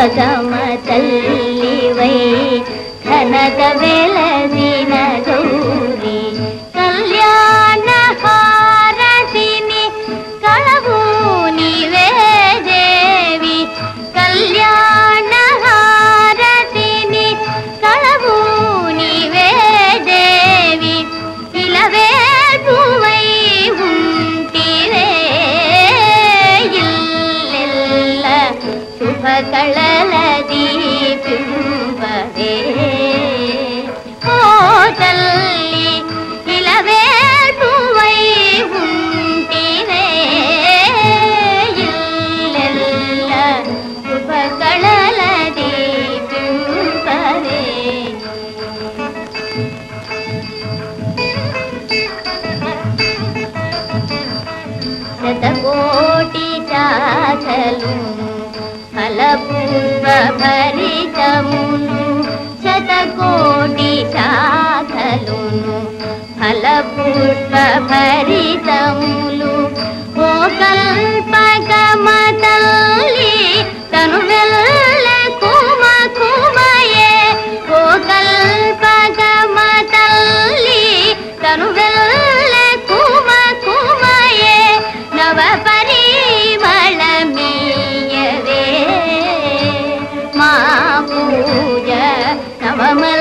సుభగమ తల్లివై ఘనత వెలసిన గౌరీ కళ్యాణ హారతిని కళవు నీవే దేవి కళ్యాణ హారతిని కళవు నీవే దేవి ఇలవేల్పువై ఉంటివే ఇల్లెల్ల శుభకళల దీపింపవే ఓ తల్లి ఇలవేల్పువై ఉంటివే ఇల్లెల్ల శుభకళల దీపింపవే శతకోటి శాఖలును ఫలపుష్ప భరితమును శతకోటి శాఖలును ఫలపుష్ప భరితములు ఓ కల్పకమ తల్లి తను వెళ్ళ కుమ కుమయే ఓ కల్పకమ తల్లి తను వెళ్ళ కుమ కుమయే నవ పరిమళమీయవే మా పూజ నవమల